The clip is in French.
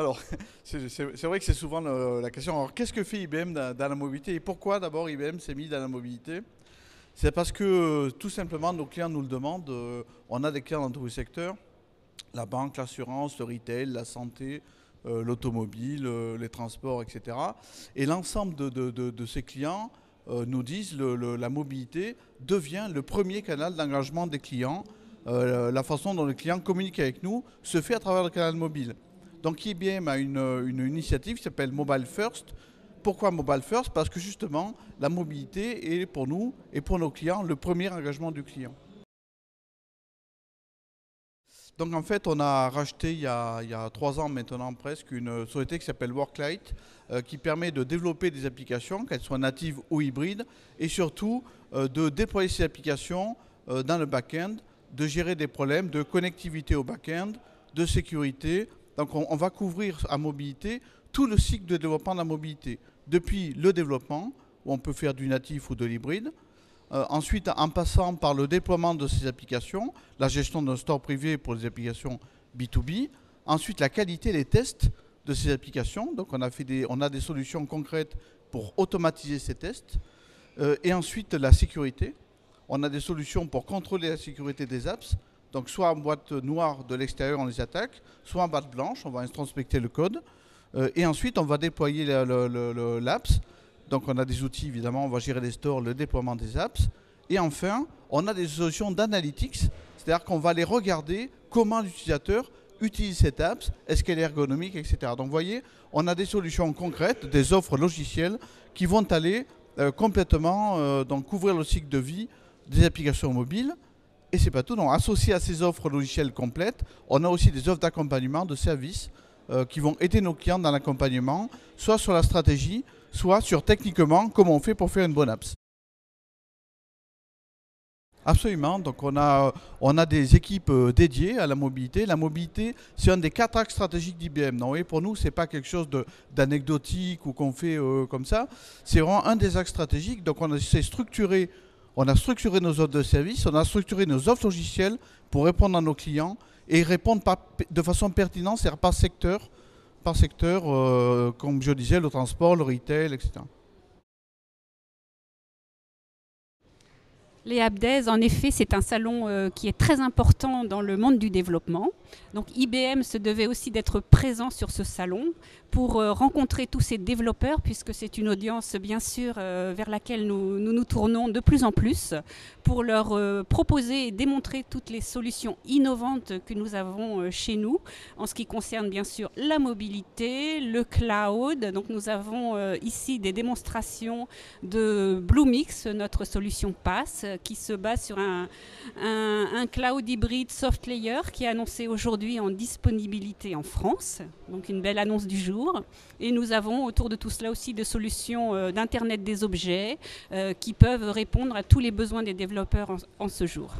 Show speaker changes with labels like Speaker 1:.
Speaker 1: Alors, c'est vrai que c'est souvent la question. Alors, qu'est-ce que fait IBM dans la mobilité et pourquoi d'abord IBM s'est mis dans la mobilité? C'est parce que tout simplement nos clients nous le demandent. On a des clients dans tous les secteurs, la banque, l'assurance, le retail, la santé, l'automobile, les transports, etc. Et l'ensemble de ces clients nous disent la mobilité devient le premier canal d'engagement des clients. La façon dont les clients communiquent avec nous se fait à travers le canal mobile. Donc IBM a une initiative qui s'appelle Mobile First. Pourquoi Mobile First? Parce que justement, la mobilité est pour nous et pour nos clients le premier engagement du client. Donc en fait, on a racheté il y a 3 ans maintenant presque une société qui s'appelle Worklight, qui permet de développer des applications, qu'elles soient natives ou hybrides, et surtout de déployer ces applications dans le back-end, de gérer des problèmes de connectivité au back-end, de sécurité. Donc on va couvrir à mobilité tout le cycle de développement de la mobilité, depuis le développement, où on peut faire du natif ou de l'hybride, ensuite, en passant par le déploiement de ces applications, la gestion d'un store privé pour les applications B2B, ensuite la qualité des tests de ces applications. Donc on a des solutions concrètes pour automatiser ces tests. Et ensuite la sécurité. On a des solutions pour contrôler la sécurité des apps. Donc soit en boîte noire de l'extérieur on les attaque, soit en boîte blanche, on va introspecter le code. Et ensuite on va déployer l'apps. Donc on a des outils, évidemment, on va gérer les stores, le déploiement des apps. Et enfin, on a des solutions d'analytics, c'est-à-dire qu'on va aller regarder comment l'utilisateur utilise cette app, est-ce qu'elle est ergonomique, etc. Donc vous voyez, on a des solutions concrètes, des offres logicielles qui vont aller complètement donc couvrir le cycle de vie des applications mobiles. Et c'est pas tout, non. Associé à ces offres logicielles complètes, on a aussi des offres d'accompagnement, de services qui vont aider nos clients dans l'accompagnement, soit sur la stratégie, soit sur techniquement comment on fait pour faire une bonne app. Absolument, donc on a des équipes dédiées à la mobilité. La mobilité, c'est un des 4 axes stratégiques d'IBM. Donc, et pour nous, ce n'est pas quelque chose d'anecdotique ou qu'on fait comme ça. C'est vraiment un des axes stratégiques. Donc on a structuré nos offres de services, on a structuré nos offres logicielles pour répondre à nos clients et répondre de façon pertinente, c'est-à-dire par secteur, comme je disais, le transport, le retail, etc.
Speaker 2: Les App Days, en effet, c'est un salon qui est très important dans le monde du développement. Donc IBM se devait aussi d'être présent sur ce salon pour rencontrer tous ces développeurs, puisque c'est une audience bien sûr vers laquelle nous tournons de plus en plus, pour leur proposer et démontrer toutes les solutions innovantes que nous avons chez nous, en ce qui concerne bien sûr la mobilité, le cloud. Donc nous avons ici des démonstrations de Bluemix, notre solution PaaS, qui se base sur un cloud hybride soft layer qui est annoncé aujourd'hui en disponibilité en France. Donc une belle annonce du jour. Et nous avons autour de tout cela aussi des solutions d'Internet des objets qui peuvent répondre à tous les besoins des développeurs en ce jour.